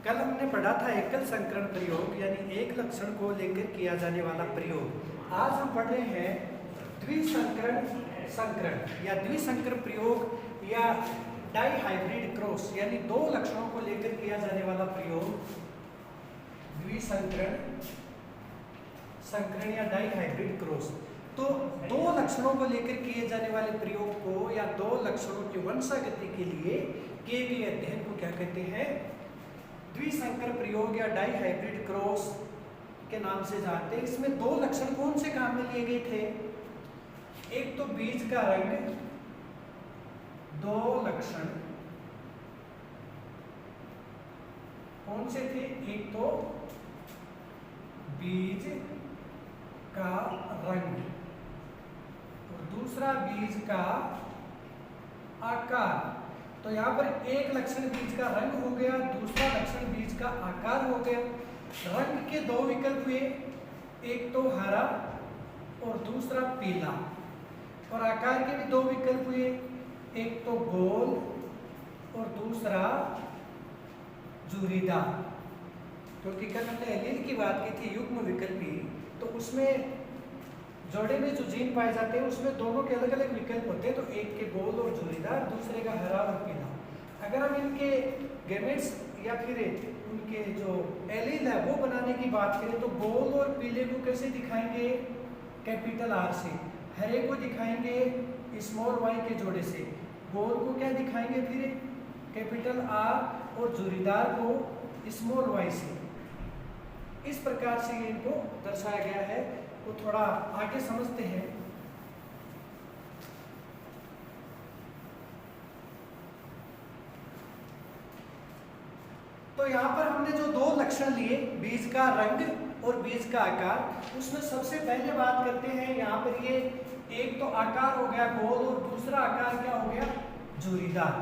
कल हमने पढ़ा था एकल संकरण प्रयोग यानी एक लक्षण को लेकर किया जाने वाला प्रयोग। आज हम पढ़ रहे हैं द्विसंकरण संकरण या द्विसंकर प्रयोग या डाई हाइब्रिड क्रॉस यानी दो लक्षणों को लेकर किया जाने वाला प्रयोग द्विसंकरण संकरण या डाई हाइब्रिड क्रॉस। तो दो लक्षणों को लेकर किए जाने वाले प्रयोग को या दो लक्षणों की वंशागति के लिए किए गए अध्ययन को क्या कहते हैं? द्विसंकर प्रयोग या डाई हाइब्रिड क्रॉस के नाम से जानते हैं। इसमें दो लक्षण कौन से काम में लिए गए थे? एक तो बीज का रंग, दो लक्षण कौन से थे? एक तो बीज का रंग और दूसरा बीज का आकार। तो यहाँ पर एक लक्षण बीज का रंग हो गया, दूसरा लक्षण बीज का आकार हो गया। रंग के दो विकल्प हुए, एक तो हरा और दूसरा पीला, और आकार के भी दो विकल्प हुए, एक तो गोल और दूसरा झुर्रीदार। क्योंकि कल हमने एलील की बात की थी युग्म विकल्पी, तो उसमें जोड़े में जो जीन पाए जाते हैं उसमें दोनों के अलग अलग विकल्प होते हैं। तो एक के गोल और झुर्रीदार, दूसरे का हरा और पीला। अगर हम इनके गैमेट्स या फिर उनके जो एलील है वो बनाने की बात करें तो गोल और पीले को कैसे दिखाएंगे? कैपिटल आर से। हरे को दिखाएंगे स्मॉल वाई के जोड़े से। गोल को क्या दिखाएंगे फिर? कैपिटल आर, और झुर्रीदार को स्मॉल वाई से। इस प्रकार से इनको दर्शाया गया है। तो थोड़ा आगे समझते हैं। तो यहाँ पर हमने जो दो लक्षण लिए, बीज का रंग और बीज का आकार, उसमें सबसे पहले बात करते हैं यहाँ पर ये एक तो आकार हो गया गोल और दूसरा आकार क्या हो गया? झुर्रीदार।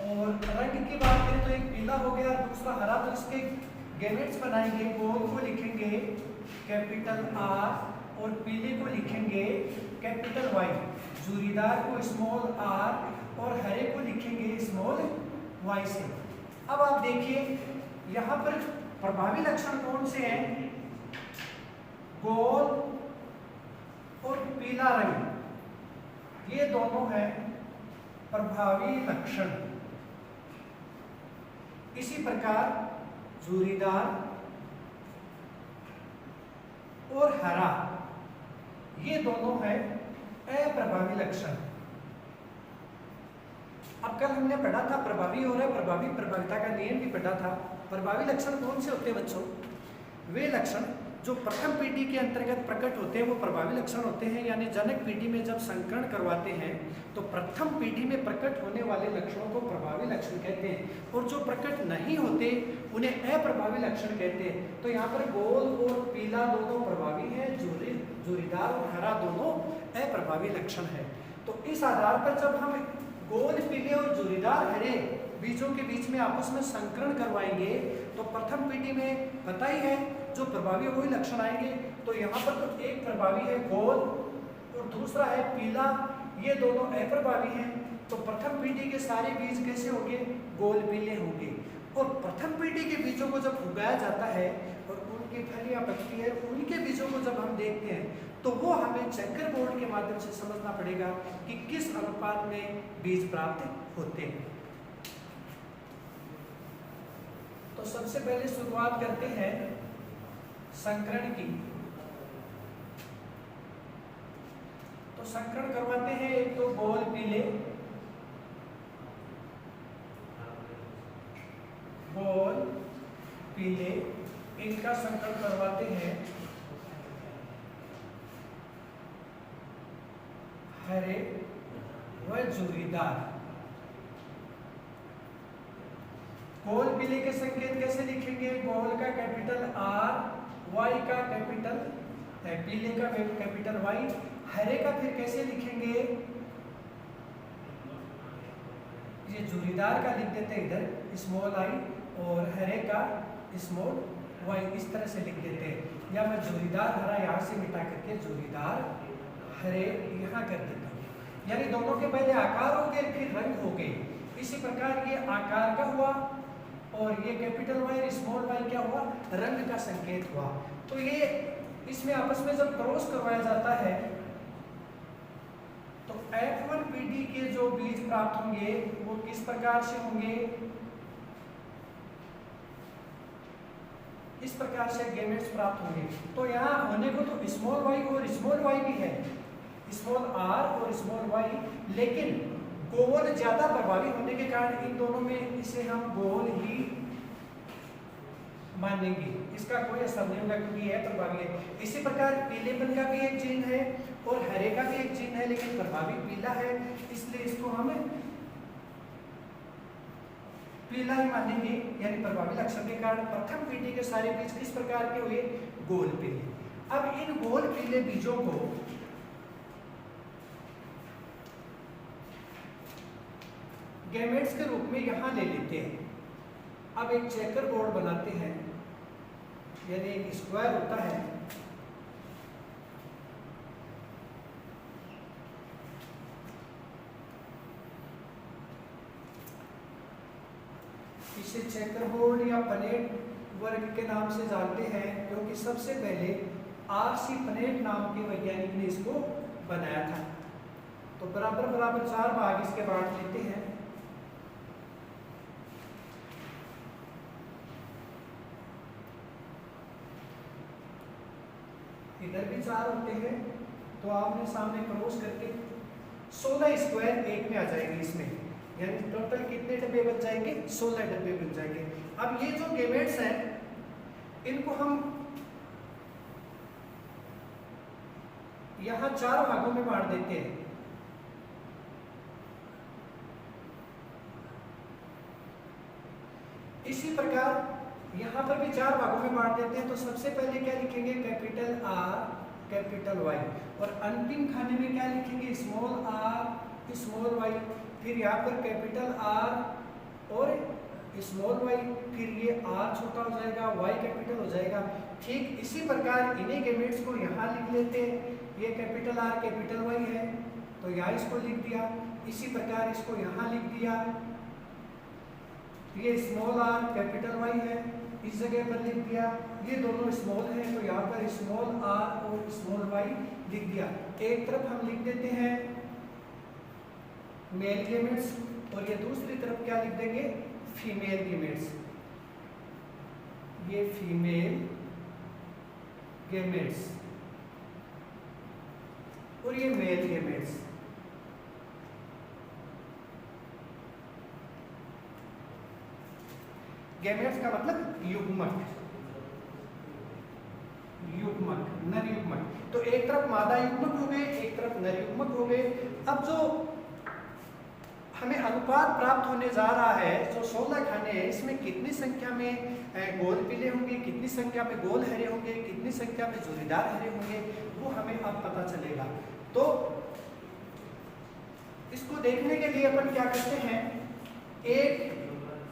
और रंग की बात करें तो एक पीला हो गया और दूसरा हरा। तो इसके गैमेट्स बनाएंगे। गोल को लिखेंगे कैपिटल आर और पीले को लिखेंगे कैपिटल वाई। झुर्रीदार को स्मॉल आर और हरे को लिखेंगे स्मॉल वाई से। अब आप देखिए यहाँ पर प्रभावी लक्षण कौन से हैं? गोल और पीला रंग, ये दोनों हैं प्रभावी लक्षण। इसी प्रकार झुर्रीदार और हरा, ये दोनों हैं अप्रभावी लक्षण। अब कल हमने पढ़ा था प्रभावी और अप्रभावी प्रभाविता का नियम भी पढ़ा था। प्रभावी लक्षण कौन से होते हैं बच्चों? वे लक्षण जो प्रथम पीढ़ी के अंतर्गत प्रकट होते हैं वो प्रभावी लक्षण होते हैं। यानी जनक पीढ़ी में जब संकरण करवाते हैं तो प्रथम पीढ़ी में प्रकट होने वाले लक्षणों को प्रभावी लक्षण कहते हैं, और जो प्रकट नहीं होते उन्हें अप्रभावी लक्षण कहते हैं। तो यहाँ पर गोल और पीला दोनों प्रभावी हैं, झुर्रीदार और हरा दोनों अप्रभावी लक्षण है। तो इस आधार पर जब हम गोल पीले और झुर्रीदार हरे बीजों के बीच में आपस में संकरण करवाएंगे तो प्रथम पीढ़ी में पता ही है जो प्रभावी वही लक्षण आएंगे। तो यहाँ पर तो एक प्रभावी है गोल और दूसरा है पीला, ये दोनों अप्रभावी हैं। तो प्रथम पीढ़ी के सारे बीज कैसे होंगे? गोल पीले होंगे। और प्रथम पीढ़ी के बीजों को जब उगाया जाता है और उनकी फल या पत्ती है, उनके बीजों को जब हम देखते हैं तो वो हमें चेकर बोर्ड के माध्यम से समझना पड़ेगा कि किस अनुपात में बीज प्राप्त होते हैं। तो सबसे पहले शुरुआत करते हैं संकरण की। तो संकरण करवाते हैं एक तो गोल पीले, गोल पीले, इनका संकरण करवाते हैं हरे व झुर्रीदार। गोल पीले के संकेत कैसे लिखेंगे? गोल का कैपिटल आर, वाई का कैपिटल, पीले का कैपिटल वाई। हरे का फिर कैसे लिखेंगे? ये झुर्रीदार का लिख देते हैं इधर स्मॉल आई, और हरे का स्मॉल वाई, इस तरह से लिख देते हैं। या मैं झुर्रीदार हरा यहाँ से मिटा करके झुर्रीदार हरे यहाँ कर देता हूँ। यानी दोनों के पहले आकार हो गए फिर रंग हो गए। इसी प्रकार ये आकार का हुआ और ये कैपिटल वाई और स्मॉल वाई क्या हुआ, रंग का संकेत हुआ। तो ये इसमें आपस में जब क्रॉस करवाया जाता है तो F1PD के जो बीज प्राप्त होंगे वो किस प्रकार से होंगे, इस प्रकार से गैमेट्स प्राप्त होंगे। तो यहाँ होने को तो स्मॉल वाई और स्मॉल वाई भी है, स्मॉल आर और स्मॉल वाई, लेकिन गोल ज्यादा प्रभावी होने के कारण इन दोनों में इसे हम गोल ही मानेंगे, इसका कोई असर नहीं होगा क्योंकि यह प्रभावी है। इसी प्रकार पीलेपन का भी एक चिन्ह है और हरे का भी एक चिन्ह है, लेकिन प्रभावी पीला है, इसलिए इसको हम पीला ही मानेंगे। यानी प्रभावी लक्षण के कारण प्रथम पीढ़ी के सारे बीज किस प्रकार के हुए, गोल पीले। अब इन गोल पीले बीजों को गैमेट्स के रूप में यहां ले लेते हैं। अब एक चेकर बोर्ड बनाते हैं, यानी एक स्क्वायर होता है, इसे चेकर बोर्ड या पनेट वर्ग के नाम से जानते हैं, क्योंकि सबसे पहले आरसी पनेट नाम के वैज्ञानिक ने इसको बनाया था। तो बराबर बराबर 4 भाग इसके बांट लेते हैं। इधर भी 4 होते हैं, तो आपने सामने क्रॉस करके 16 स्क्वायर एक में आ जाएंगे इसमें, यानी टोटल कितने डब्बे बन जाएंगे, 16 डब्बे बन जाएंगे। अब ये जो गैमेट्स हैं इनको हम यहां 4 भागों में बांट देते हैं। इसी प्रकार यहां पर भी 4 भागों में बांट देते हैं। तो सबसे पहले क्या लिखेंगे, कैपिटल आर कैपिटल वाई, और अंतिम खाने में क्या लिखेंगे, स्मॉल आर स्मॉल वाई। फिर यहाँ पर कैपिटल आर और स्मॉल वाई, फिर ये आर छोटा हो जाएगा, वाई कैपिटल हो जाएगा। ठीक इसी प्रकार इन्हीं गैमेट्स को यहाँ लिख लेते हैं। ये कैपिटल आर कैपिटल वाई है तो यहाँ इसको लिख दिया, इसी प्रकार इसको यहाँ लिख दिया। ये स्मॉल आर कैपिटल वाई है, इस जगह पर लिख दिया। ये दोनों स्मॉल है तो यहाँ पर स्मॉल आर और स्मॉल वाई लिख दिया। एक तरफ हम लिख देते हैं मेल गैमेट्स और ये दूसरी तरफ क्या लिख देंगे, फीमेल गैमेट्स। ये फीमेल गैमेट्स और ये मेल गैमेट्स। गैमेट्स का मतलब युग्मक, युग्मक, नर युग्मक। तो एक तरफ मादा युग्मक हो गए, एक तरफ नर युग्मक हो गए। अब जो हमें अनुपात प्राप्त होने जा रहा है, जो 16 खाने हैं, इसमें कितनी संख्या में गोल पीले होंगे, कितनी संख्या में गोल हरे होंगे, कितनी संख्या में जोड़ीदार हरे होंगे, वो हमें अब पता चलेगा। तो इसको देखने के लिए अपन क्या करते हैं, एक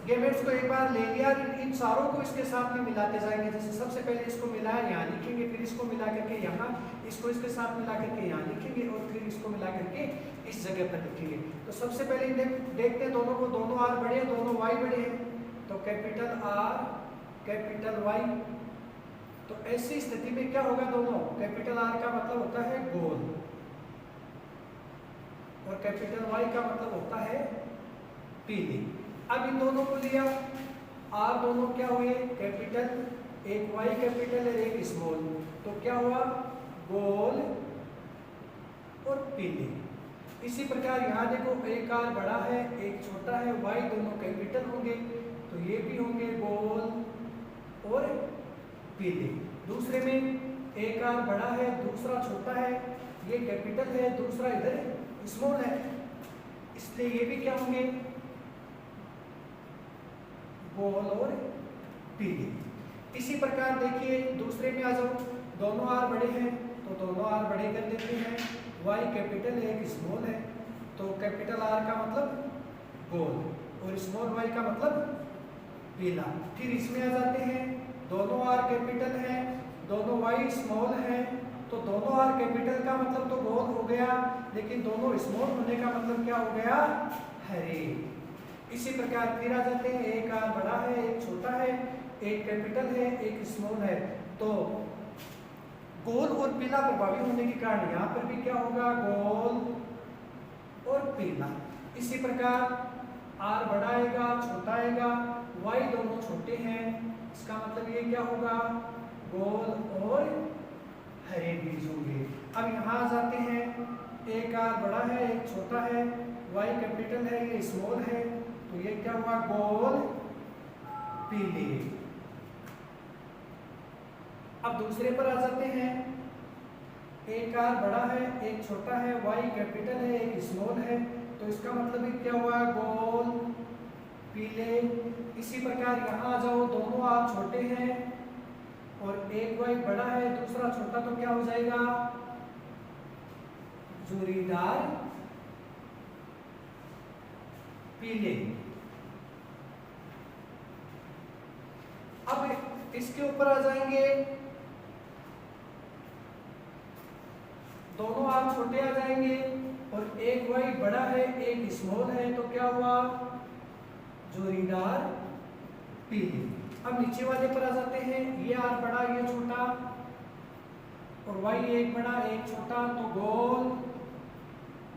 गैमेट्स को एक बार ले लिया, इन सारों को इसके साथ में मिलाते जाएंगे। जैसे सबसे पहले इसको मिलाया, यहाँ लिखेंगे, फिर इसको मिला करके यहाँ, इसको इसके साथ मिला करके यहाँ लिखेंगे और फिर इसको मिला करके इस जगह पर लिखेंगे। तो सबसे पहले देखते हैं दोनों को, दोनों आर बड़े हैं, दोनों वाई बड़े हैं, तो कैपिटल आर कैपिटल वाई। तो ऐसी स्थिति में क्या होगा, दोनों कैपिटल आर का मतलब होता है गोल और कैपिटल वाई का मतलब होता है पीली। अब इन दोनों को लिया, आर दोनों क्या हुए कैपिटल, एक वाई कैपिटल और एक स्मॉल, तो क्या हुआ गोल और पीले। इसी प्रकार यहाँ देखो, एक आर बड़ा है एक छोटा है, वाई दोनों कैपिटल होंगे तो ये भी होंगे गोल और पीले। दूसरे में एक आर बड़ा है दूसरा छोटा है, ये कैपिटल है दूसरा इधर स्मॉल है, इसलिए ये भी क्या होंगे गोल और पीले। इसी प्रकार देखिए दूसरे में आ जाओ, दोनों आर बड़े हैं तो दोनों आर बड़े कर देते हैं, वाई कैपिटल है एक स्मॉल है, तो कैपिटल आर का मतलब गोल और स्मॉल वाई का मतलब पीला। फिर इसमें आ जाते हैं, दोनों आर कैपिटल हैं दोनों वाई स्मॉल है, तो दोनों आर कैपिटल का मतलब तो गोल हो गया, लेकिन दोनों स्मॉल होने का मतलब क्या हो गया हरे। इसी प्रकार फिर आ जाते हैं, एक आर बड़ा है, एक छोटा है, एक कैपिटल है, एक स्मॉल है। तो गोल और पीला प्रभावी होने के कारण यहाँ पर भी क्या होगा, गोल और पीला। इसी प्रकार आर बड़ा आएगा, छोटा आएगा, वाई दोनों छोटे हैं, इसका मतलब ये क्या होगा, गोल और हरे बीज होंगे। अब यहाँ आ जाते हैं, एक आर बड़ा है, एक छोटा है, वाई कैपिटल है, ये स्मॉल है, तो ये क्या हुआ, गोल पीले। अब दूसरे पर आ जाते हैं, एक आर बड़ा है, एक छोटा है, वाई कैपिटल है, एक स्मॉल है, तो इसका मतलब ये क्या हुआ, गोल पीले। इसी प्रकार यहाँ आ जाओ, दोनों आर छोटे हैं और एक वाई बड़ा है, दूसरा छोटा, तो क्या हो जाएगा, जोरीदार पीले। अब इसके ऊपर आ जाएंगे, दोनों आर छोटे आ जाएंगे और एक वाई बड़ा है, एक स्मॉल है, तो क्या हुआ, जोरीदार पीले। अब नीचे वाले पर आ जाते हैं, ये आर बड़ा, ये छोटा, और वाई एक बड़ा, एक छोटा, तो गोल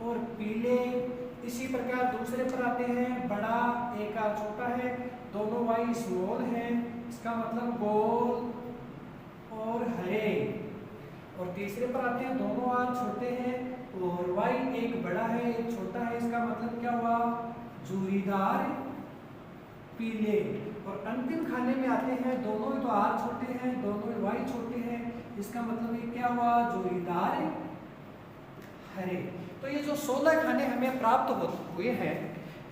और पीले। इसी प्रकार दूसरे पर आते हैं, बड़ा, एक आर छोटा है, दोनों वाई स्मॉल हैं, इसका मतलब गोल और हरे। और तीसरे पर आते हैं, दोनों आर छोटे हैं और वाई एक बड़ा है, एक छोटा है, इसका मतलब क्या हुआ, जोरीदार पीले। और अंतिम खाने में आते हैं, दोनों ही तो आर छोटे हैं, दोनों ही वाई छोटे हैं, इसका मतलब ये क्या हुआ, जोरीदार हरे। तो ये जो 16 खाने हमें प्राप्त हुए हैं,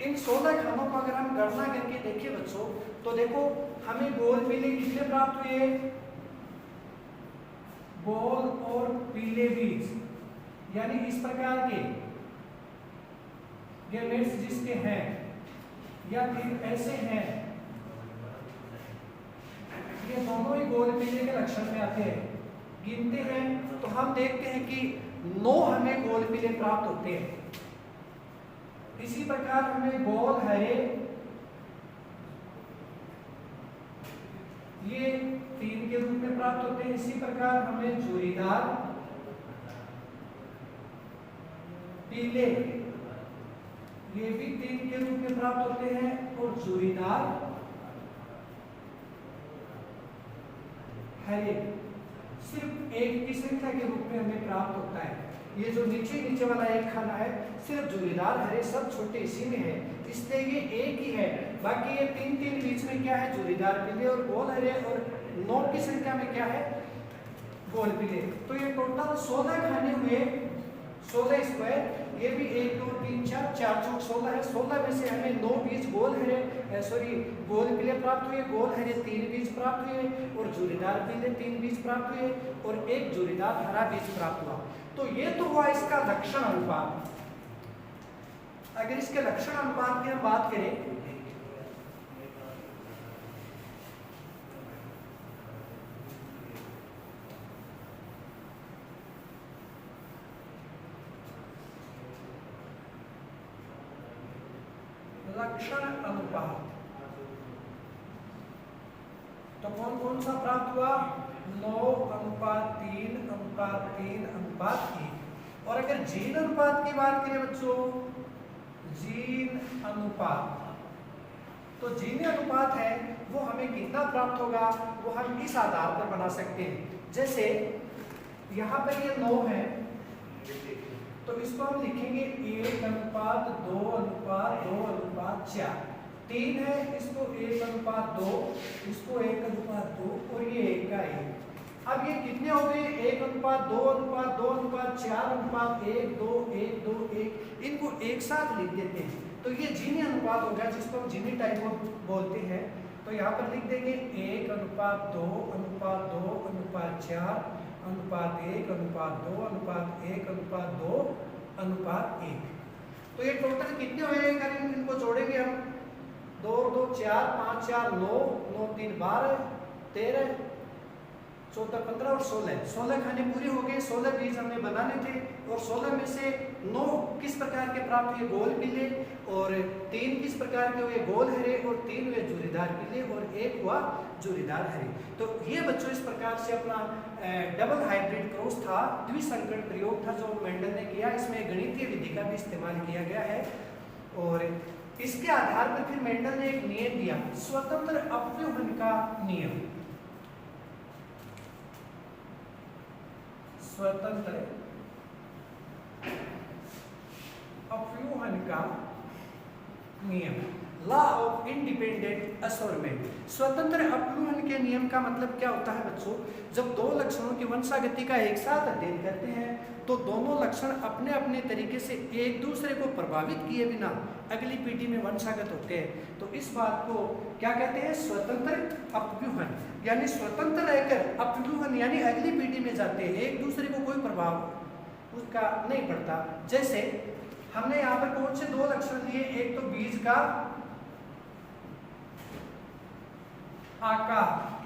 इन 16 खानों को अगर हम गणना करके देखें बच्चों, तो देखो हमें गोल पीले कितने प्राप्त हुए, गोल और पीले बीज, यानी इस प्रकार के गैमेट्स जिसके हैं या फिर ऐसे हैं, ये दोनों ही गोल पीले के लक्षण में आते हैं। गिनते हैं तो हम देखते हैं कि 9 हमें गोल पीले प्राप्त होते हैं। इसी प्रकार हमें गोल हरे ये 3 के रूप में प्राप्त होते हैं। इसी प्रकार हमें जोरीदार पीले ये भी 3 के रूप में प्राप्त होते हैं और जोरीदार हरे सिर्फ 1 की संख्या के रूप में हमें प्राप्त होता है। ये जो नीचे वाला एक खाना है सिर्फ जोरीदार हरे सब छोटे इसी में है, इसलिए ये एक ही है। बाकी ये 3 बीच में क्या है, जोरीदार पीले और गोल हरे, और 9 की संख्या में क्या है, गोल पीले। तो ये टोटल 16 खाने हुए, 16 स्क्वायर। ये भी 1 2 3 4 4 चौक 16 है। 16 में से हमें 9 बीज गोल हरे गोल पीले प्राप्त हुए, गोल हरे 3 बीज प्राप्त हुए और जोरीदार पीले 3 बीज प्राप्त हुए और एक जोरीदार हरा बीज प्राप्त हुआ। तो ये तो हुआ इसका लक्षण अनुपात। अगर इसके लक्षण अनुपात की हम बात करें, लक्षण अनुपात तो कौन कौन सा प्राप्त हुआ, 9:3:3:1। और अगर जीन अनुपात की बात करें बच्चों, जीन अनुपात, तो जीन अनुपात है वो हमें कितना प्राप्त होगा, वो हम इस आधार पर बना सकते हैं। जैसे यहाँ पर ये 9 है तो इसको हम लिखेंगे 1:2:2:4। 3 है, इसको 1:2, इसको 1:2 और ये 1 का 1। अब ये कितने हो गए, 1:2:2:4:1:2:1:2:1। इनको एक साथ लिख देते हैं तो ये जीनी अनुपात हो गया, जिसको हम जीनी टाइप बोलते हैं। तो यहाँ पर लिख देंगे 1:2:4:1:2:1:1:2:1। तो ये टोटल कितने हो जाएंगे, अगर इनको जोड़ेंगे हम, 2 2 4 5 4 9 9 3 12 13 14, 15 और 16 खाने पूरे हो गए। 16 बीज हमने बनाने थे और 16 में से 9 किस प्रकार के प्राप्त हुए, गोल पीले, और 3 किस प्रकार के हुए, गोल हरे, और 3 हुए जूरीदार पीले, और 1 हुआ जूरीदार हरे। तो ये बच्चों इस प्रकार से अपना डबल हाइब्रिड क्रॉस था, द्विसंकरण प्रयोग था जो मेंडल ने किया। इसमें गणितीय विधि का भी इस्तेमाल किया गया है और इसके आधार पर फिर मेंडल ने एक नियम दिया, स्वतंत्र अपव्यूहन का नियम। स्वतंत्र अपव्यूहन का नियम, लॉ ऑफ इंडिपेंडेंट असोर्टमेंट। स्वतंत्र अपव्यूहन के नियम का मतलब क्या होता है बच्चों, जब दो लक्षणों की वंशागति का एक साथ अध्ययन करते हैं तो दोनों लक्षण अपने अपने तरीके से एक दूसरे को प्रभावित किए बिना अगली पीढ़ी में वंशागत होते हैं। तो इस बात को क्या कहते हैं, स्वतंत्र अपव्यूहन। यानी स्वतंत्र रहकर अपव्यूहन यानी अगली पीढ़ी में जाते हैं, एक दूसरे को कोई प्रभाव उसका नहीं पड़ता। जैसे हमने यहाँ पर कौन से 2 लक्षण लिए, एक तो बीज का आकार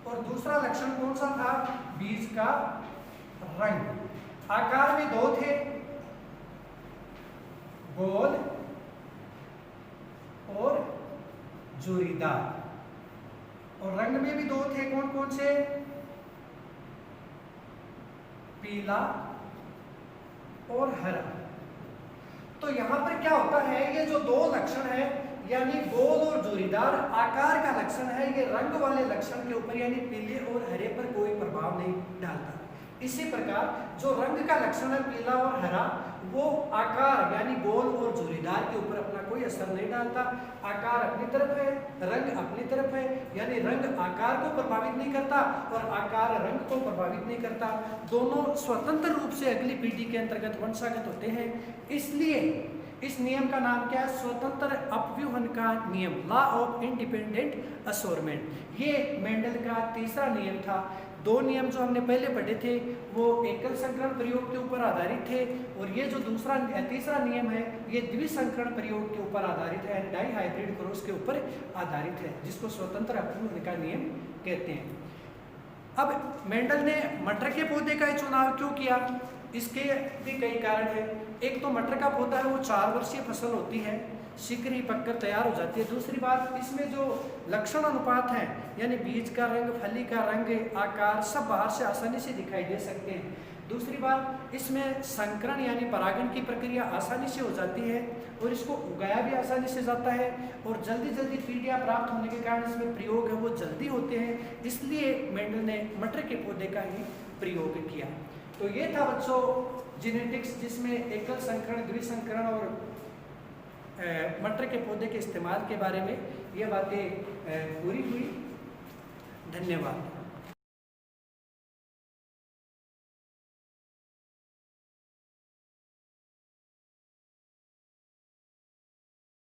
और दूसरा लक्षण कौन सा था, बीज का रंग। आकार में 2 थे, गोल और जूरीदार, और रंग में भी 2 थे, कौन कौन से, पीला और हरा। तो यहां पर क्या होता है, ये जो 2 लक्षण है यानी गोल और जूरीदार आकार का लक्षण है, ये रंग वाले लक्षण के ऊपर यानी पीले और हरे पर कोई प्रभाव नहीं डालता। इसी प्रकार जो रंग का लक्षण है पीला और हरा, वो आकार यानी गोल और जूरीदार के ऊपर अपना कोई असर नहीं डालता। आकार अपनी तरफ है, रंग अपनी तरफ है, यानी रंग आकार को प्रभावित नहीं करता और आकार रंग को प्रभावित नहीं करता। दोनों स्वतंत्र रूप से अगली पीढ़ी के अंतर्गत वंशागत होते हैं। इसलिए इस नियम का नाम क्या है, स्वतंत्र अपव्यूहन का नियम, लॉ ऑफ इंडिपेंडेंट असोर्टमेंट। ये मेंडल का तीसरा नियम था। 2 नियम जो हमने पहले पढ़े थे वो एकल संकरण प्रयोग के ऊपर आधारित थे, और ये जो तीसरा नियम है ये द्विसंकरण प्रयोग के ऊपर आधारित है, डाई हाइब्रिड क्रॉस के ऊपर आधारित है, जिसको स्वतंत्र अपव्यूहन का नियम कहते हैं। अब मेंडल ने मटर के पौधे का चुनाव क्यों किया, इसके भी कई कारण है। एक तो मटर का पौधा है वो 4 वर्षीय फसल होती है, शीघ्र ही पककर तैयार हो जाती है। दूसरी बात, इसमें जो लक्षण अनुपात है यानी बीज का रंग, फली का रंग, आकार सब बाहर से आसानी से दिखाई दे सकते हैं। दूसरी बात, इसमें संकरण यानी परागण की प्रक्रिया आसानी से हो जाती है और इसको उगाया भी आसानी से जाता है, और जल्दी जल्दी पीढ़ियाँ प्राप्त होने के कारण इसमें प्रयोग है वो जल्दी होते हैं। इसलिए मेंडल ने मटर के पौधे का ही प्रयोग किया। तो ये था बच्चों जेनेटिक्स, जिसमें एकल संकरण, द्विसंकरण और मटर के पौधे के इस्तेमाल के बारे में ये बातें पूरी हुई। धन्यवाद।